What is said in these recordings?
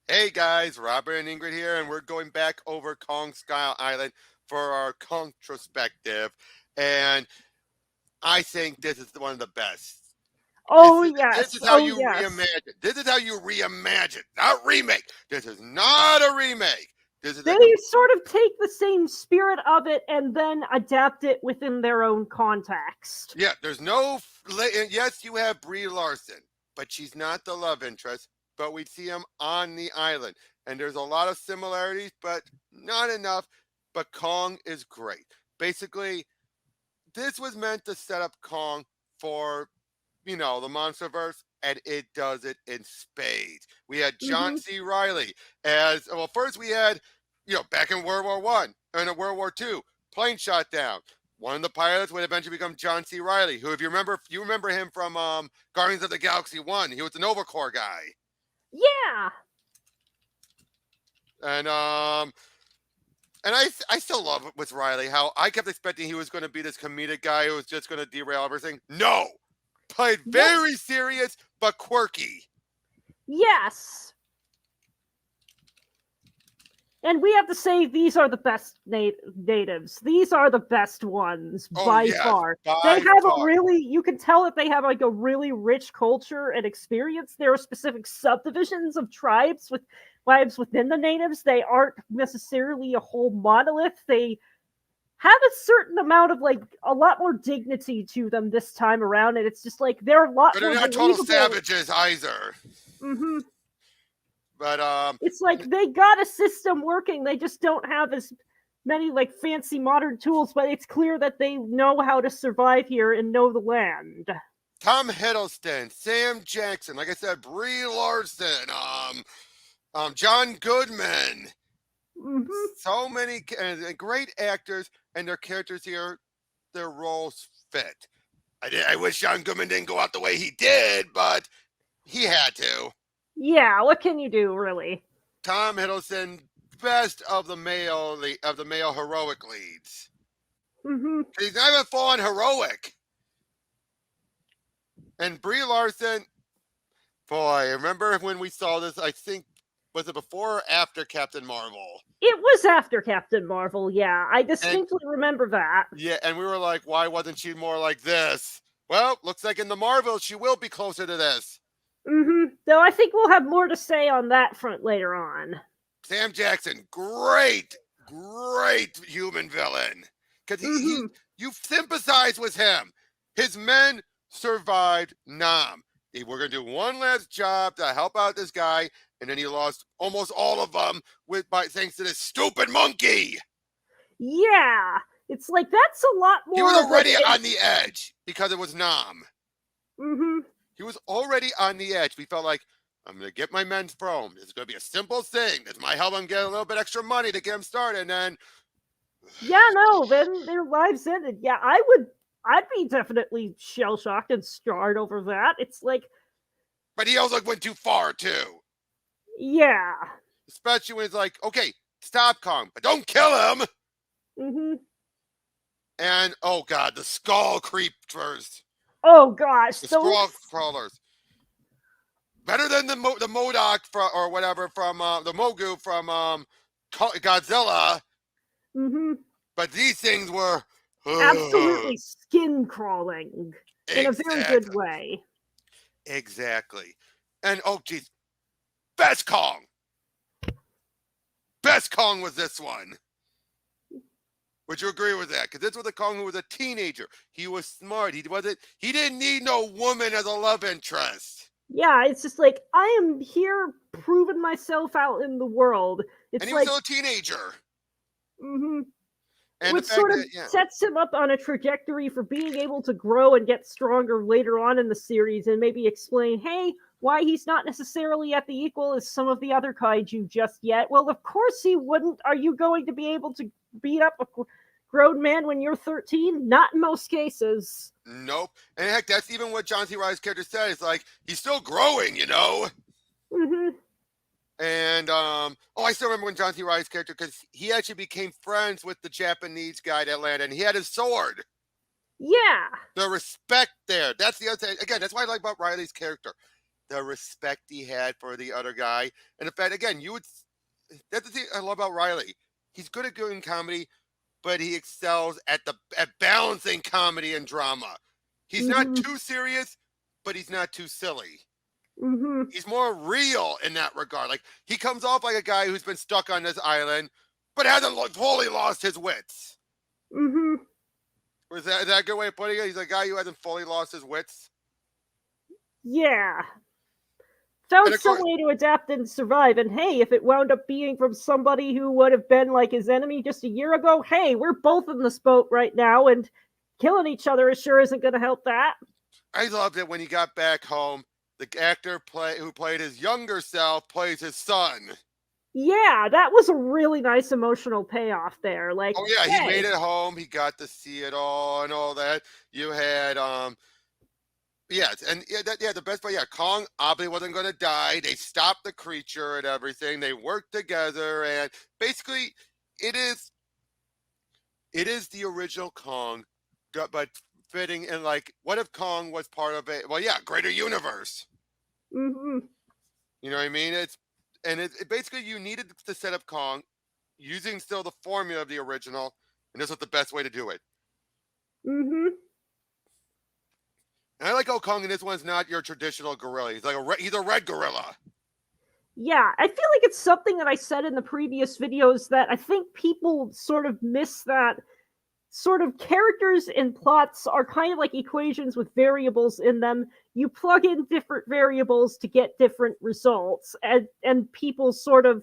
Hey guys, Robert and Ingrid here, and we're going back over Kong Skull Island for our Kong-Trospective, and I think this is one of the best. This Oh is this yes, is how oh you yes. reimagine. This is how you reimagine, not remake. This is not a remake. This is a They sort of take the same spirit of it and then adapt it within their own context. yeah. There's no yes, you have Brie Larson, but she's not the love interest. But we see him on the island, and there's a lot of similarities, but not enough. But Kong is great. Basically, this was meant to set up Kong for, the Monsterverse, and it does it in spades. We had John Hmm. C. Riley as well. First, we had, back in World War One and in World War Two, plane shot down. One of the pilots would eventually become John C. Riley, who, if you remember him from Guardians of the Galaxy One. He was the Nova Corps guy, Yeah. and I still love it with Riley how I kept expecting he was going to be this comedic guy who was just going to derail everything. No, played very Yes. serious but quirky. Yes. And we have to say these are the best natives. These are the best ones Oh by yes, far. They by have a far. really, you can tell that they have like a really rich culture and experience. There are specific subdivisions of tribes within the natives. They aren't necessarily a whole monolith. They have a certain amount of like a lot more dignity to them this time around, and it's just like they're a lot But they're more not total believable. savages either. Hmm. But It's like they got a system working. They just don't have as many like fancy modern tools, but it's clear that they know how to survive here and know the land. Tom Hiddleston, Sam Jackson, like I said, Brie Larson, John Goodman, Hmm. so many great actors, and their characters here, their roles fit. I wish John Goodman didn't go out the way he did, but he had to. Yeah, what can you do, really? Tom Hiddleston, best of the male heroic leads. Hmm. He's not even fallen heroic. And Brie Larson, boy, remember when we saw this? I think was it before or after Captain Marvel? It was after Captain Marvel, yeah. I And distinctly remember that. yeah, and we were like, why wasn't she more like this? Well, looks like in the Marvel she will be closer to this. Though I think we'll have more to say on that front later on. Sam Jackson, great human villain. Because he Hmm. you sympathize with him. His men survived Nam. They were going to do one last job to help out this guy, and then he lost almost all of them by thanks to this stupid monkey. Yeah, it's like that's a lot He was more of like already it. on the edge because it was Nam. Hmm. He was already on the edge. We felt like, I'm going to get my men thrown. This is going to be a simple thing. This might help him get a little bit extra money to get him started. And then, Yeah, no, then their lives ended. Yeah, I'd be definitely shell shocked and scarred over that. It's like, but he also went too far too. yeah. Especially when it's like, okay, stop Kong, but don't kill him. Hmm. And oh god, the skull creepers, Oh gosh, the those. skull crawlers, better than the Modoc or whatever from the Mogu from Godzilla. Hmm. But these things were Absolutely skin crawling in a very good exactly, way. exactly. And oh geez, best Kong, best Kong was this one. Would you agree with that? Because this was a Kong who was a teenager. He was smart. He wasn't. He didn't need no woman as a love interest. Yeah, it's just like I am here proving myself out in the world. And It's he was like, still a teenager. hmm And the which fact sort of that, yeah, sets him up on a trajectory for being able to grow and get stronger later on in the series and maybe explain, hey, why he's not necessarily at the equal as some of the other kaiju just yet. Well, of course he wouldn't. Are you going to be able to beat up a grown man when you're 13? Not in most cases. nope. And heck, that's even what John C. Reilly's character said. It's like he's still growing. Hmm. And oh, I still remember when John C. Reilly's character, because he actually became friends with the Japanese guy that landed, and he had his sword. Yeah. The respect there. That's the other thing. Again, that's what I like about Riley's character. the respect he had for the other guy. And in fact, again, that's the thing I love about Riley. He's good at doing comedy, but he excels at balancing comedy and drama. He's not Mm-hmm. too serious, but he's not too silly. Mm-hmm. He's more real in that regard. Like, he comes off like a guy who's been stuck on this island, but hasn't fully lost his wits. Mm-hmm. Is that a good way of putting it? He's a guy who hasn't fully lost his wits. Yeah. And Found of some course, way to adapt and survive. And hey, if it wound up being from somebody who would have been like his enemy just a year ago, hey, we're both in this boat right now, and killing each other sure isn't going to help that. I loved it when he got back home. The actor who played his younger self plays his son. Yeah, that was a really nice emotional payoff there. Like, Oh yeah, he made hey, it home. He got to see it all and all that. You had yes, and the best part, yeah, Kong obviously wasn't going to die. They stopped the creature and everything. They worked together, and basically, it is the original Kong, but fitting in, like, what if Kong was part of a, well, yeah, greater universe. mm-hmm, You know what I mean? It basically, you needed to set up Kong using still the formula of the original, and this was the best way to do it. mm-hmm. And I like how Kong in this one's not your traditional gorilla. He's a red gorilla. Yeah, I feel like it's something that I said in the previous videos that I think people sort of miss that sort of characters and plots are kind of like equations with variables in them. You plug in different variables to get different results, and people sort of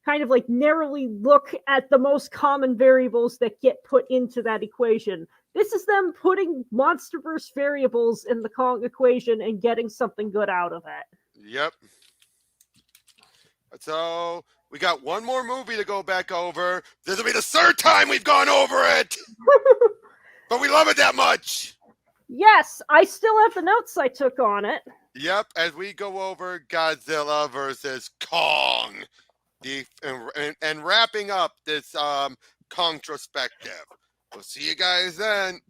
kind of like narrowly look at the most common variables that get put into that equation. This is them putting Monsterverse variables in the Kong equation and getting something good out of it. Yep. So we got one more movie to go back over. This will be the third time we've gone over it, but we love it that much. Yes, I still have the notes I took on it. Yep, as we go over Godzilla versus Kong, and wrapping up this Kong-Trospective. We'll see you guys then.